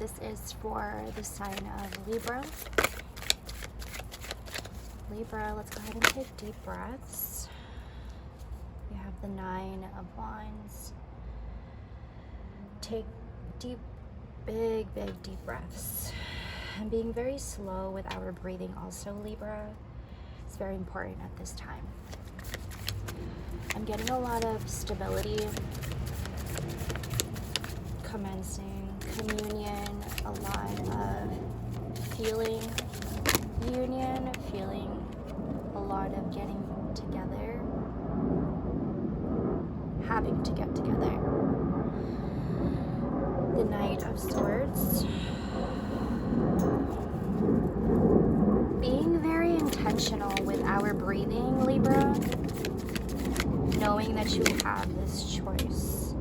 This is for the sign of Libra. Libra, let's go ahead and take deep breaths. We have the 9 of Wands. Take deep, big deep breaths. And being very slow with our breathing also, Libra, is very important at this time. I'm getting a lot of stability, commencing, communion, a lot of feeling union, feeling a lot of getting together, having to get together. The Knight of Swords. Being very intentional with our breathing, Libra, knowing that you have this choice.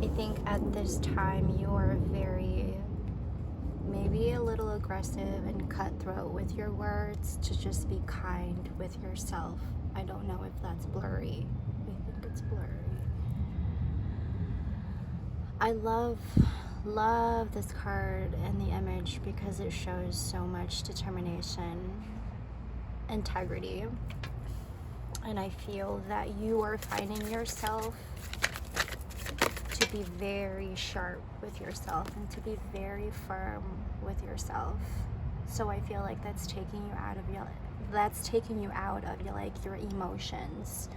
I think at this time you are very, maybe a little aggressive and cutthroat with your words, to just be kind with yourself. I don't know if that's blurry. I think it's blurry. I love this card and the image because it shows so much determination, integrity, and I feel that you are finding yourself to be very sharp with yourself and to be very firm with yourself. So I feel like that's taking you out of your emotions.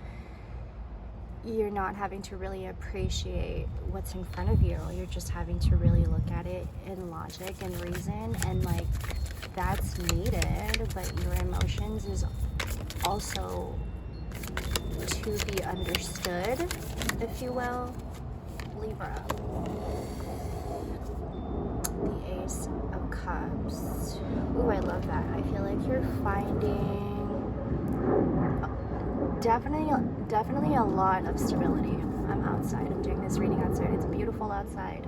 You're not having to really appreciate what's in front of you. You're just having to really look at it in logic and reason, and like that's needed, but your emotions is also to be understood, if you will. Libra. The Ace of Cups. Ooh, I love that. I feel like you're finding definitely a lot of stability. I'm outside. I'm doing this reading outside. It's beautiful outside.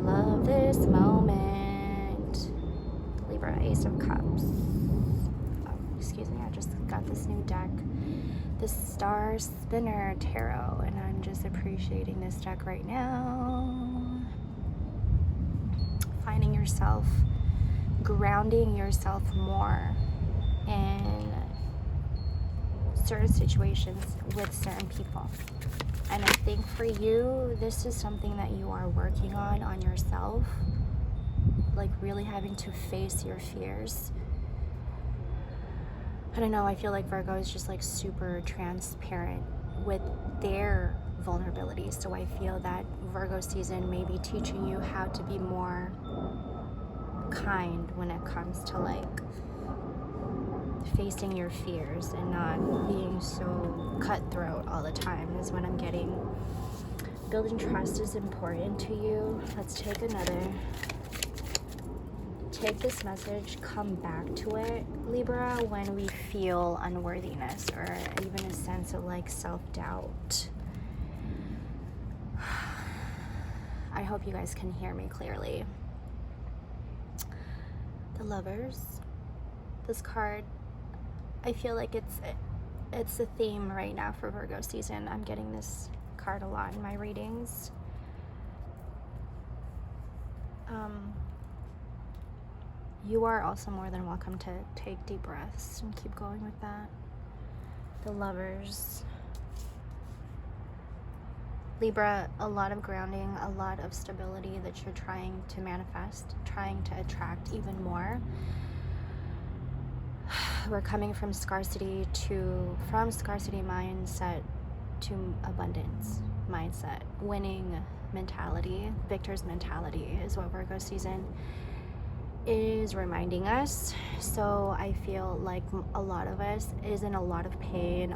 Love this moment. Libra, Ace of Cups. Oh, excuse me, I just got this new deck. The Star Spinner Tarot, and I'm just appreciating this deck right now. Finding yourself, grounding yourself more in certain situations with certain people. And I think for you, this is something that you are working on yourself, like really having to face your fears. I don't know, I feel like Virgo is just like super transparent with their vulnerabilities. So I feel that Virgo season may be teaching you how to be more kind when it comes to like facing your fears and not being so cutthroat all the time is what I'm getting. Building trust is important to you. Let's take another. Take this message, come back to it, Libra, when we feel unworthiness or even a sense of like self-doubt. I hope you guys can hear me clearly. The Lovers. This card, I feel like it's a theme right now for Virgo season. I'm getting this card a lot in my readings. You are also more than welcome to take deep breaths and keep going with that. The Lovers. Libra, a lot of grounding, a lot of stability that you're trying to manifest, trying to attract even more. We're coming from scarcity mindset to abundance mindset. Winning mentality, victor's mentality is what Virgo season is reminding us. So I feel like a lot of us is in a lot of pain,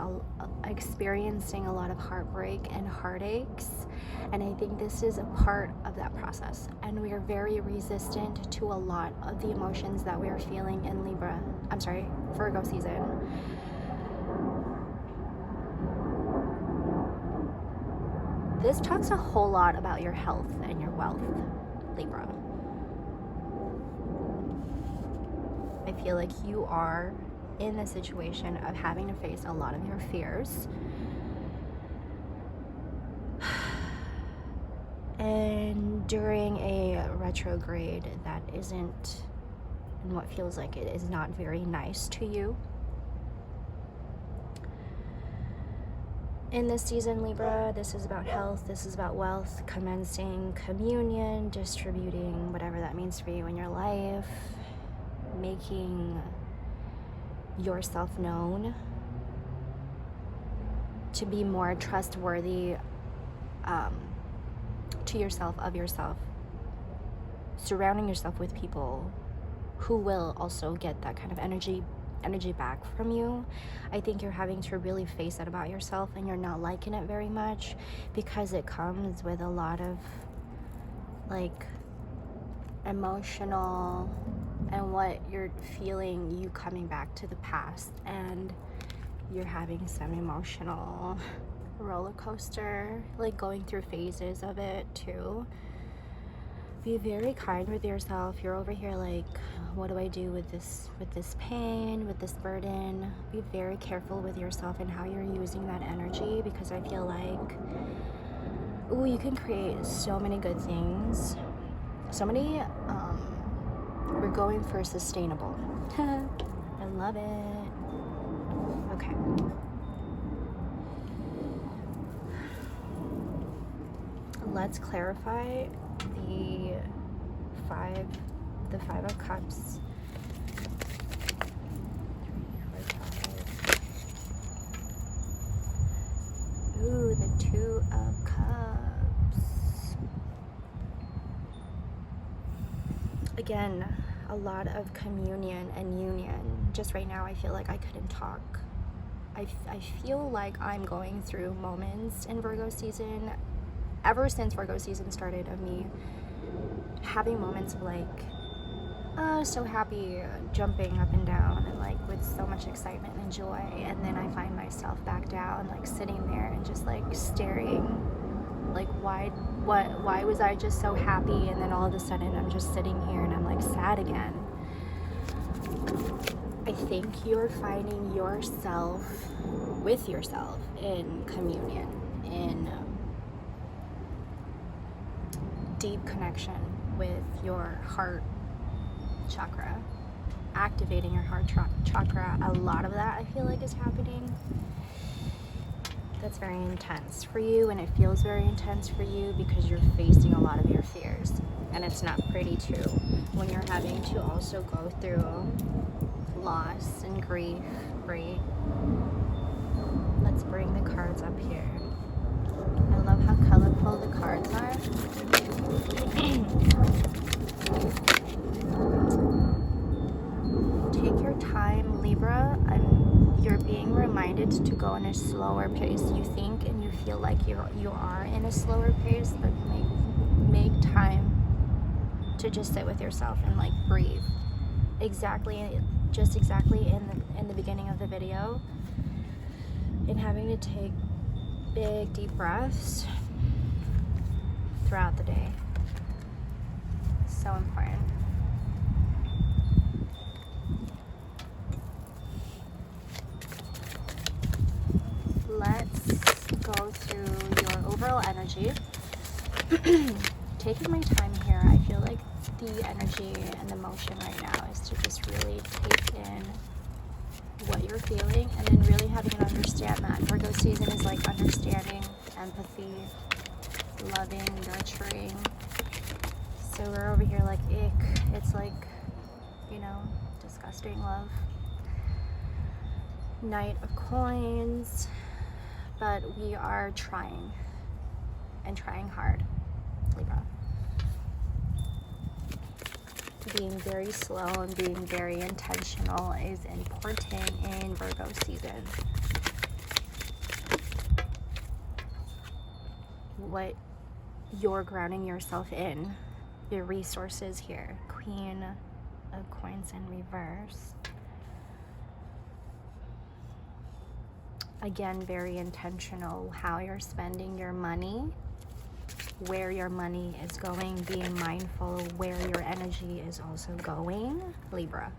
experiencing a lot of heartbreak and heartaches, and I think this is a part of that process, and we are very resistant to a lot of the emotions that we are feeling in Virgo season. This talks a whole lot about your health and your wealth, Libra. I feel like you are in the situation of having to face a lot of your fears. And during a retrograde that isn't, and what feels like it is not very nice to you. In this season, Libra, this is about health, this is about wealth, commencing communion, distributing whatever that means for you in your life, making yourself known, to be more trustworthy to yourself, of yourself, surrounding yourself with people who will also get that kind of energy back from you. I think you're having to really face that about yourself, and you're not liking it very much because it comes with a lot of like emotional and what you're feeling, you coming back to the past, and you're having some emotional roller coaster, like going through phases of it too. Be very kind with yourself. You're over here like, what do I do with this pain, with this burden? Be very careful with yourself and how you're using that energy, because I feel like, ooh, you can create so many good things. So many, we're going for sustainable. I love it. Okay. Let's clarify the five of cups. 3, 4, 5. Ooh, the 2 of cups. Again, a lot of communion and union. Just right now I feel like I couldn't talk. I feel like I'm going through moments in Virgo season, ever since Virgo season started, of me having moments of like, oh, so happy, jumping up and down and like with so much excitement and joy, and then I find myself back down, like sitting there and just like staring, like why was I just so happy, and then all of a sudden I'm just sitting here and I'm like sad again. I think you're finding yourself with yourself in communion, in deep connection with your heart chakra, activating your heart chakra. A lot of that I feel like is happening. That's very intense for you, and it feels very intense for you because you're facing a lot of your fears, and it's not pretty too when you're having to also go through loss and grief, right? Let's bring the cards up here. I love how colorful the cards are. Take your time, Libra. You're being reminded to go in a slower pace. You think and you feel like you are in a slower pace, but make time to just sit with yourself and like breathe. Exactly in the beginning of the video, and having to take big deep breaths throughout the day. So important. Let's go through your overall energy. Taking my time here, I feel like the energy and the motion right now is to just really take in what you're feeling, and then really having to understand that. Virgo season is like understanding, empathy, loving, nurturing. So we're over here like, ick. It's like, disgusting love. Knight of Coins. But we are trying, and trying hard, Libra. Being very slow and being very intentional is important in Virgo season. What you're grounding yourself in, your resources here. Queen of Coins in reverse. Again, very intentional how you're spending your money, where your money is going, being mindful where your energy is also going, Libra.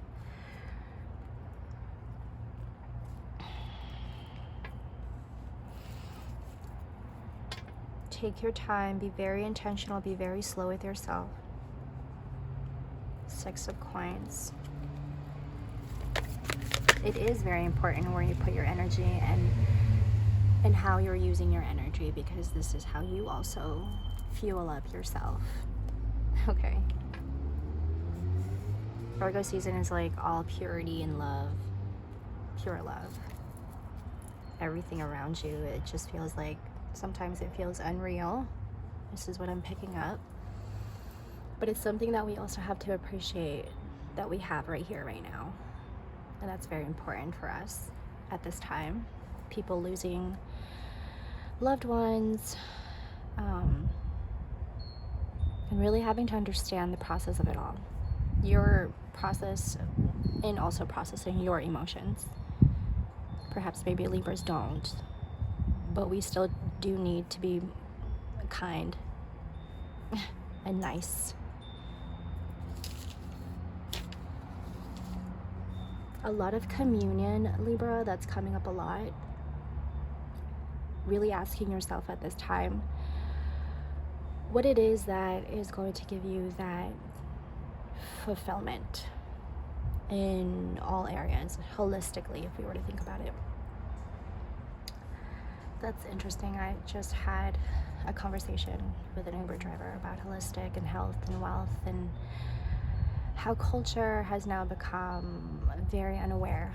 Take your time, be very intentional, be very slow with yourself. 6 of Coins. It is very important where you put your energy and how you're using your energy, because this is how you also fuel up yourself. Okay. Virgo season is like all purity and love. Pure love. Everything around you, it just feels like, sometimes it feels unreal. This is what I'm picking up. But it's something that we also have to appreciate that we have right here, right now. And that's very important for us at this time. People losing loved ones, and really having to understand the process of it all. Your process, and also processing your emotions. Perhaps maybe Libras don't, but we still do need to be kind and nice. A lot of communion, Libra, that's coming up a lot. Really asking yourself at this time what it is that is going to give you that fulfillment in all areas, holistically, if we were to think about it. That's interesting. I just had a conversation with an Uber driver about holistic and health and wealth, and how culture has now become very unaware.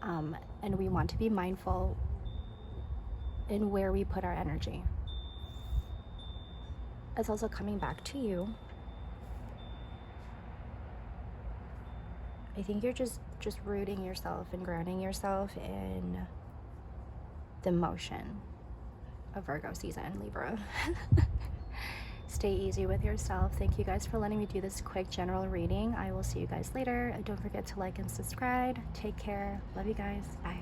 And we want to be mindful in where we put our energy. It's also coming back to you. I think you're just rooting yourself and grounding yourself in the motion of Virgo season, Libra. Stay easy with yourself. Thank you guys for letting me do this quick general reading. I will see you guys later. Don't forget to like and subscribe. Take care. Love you guys. Bye.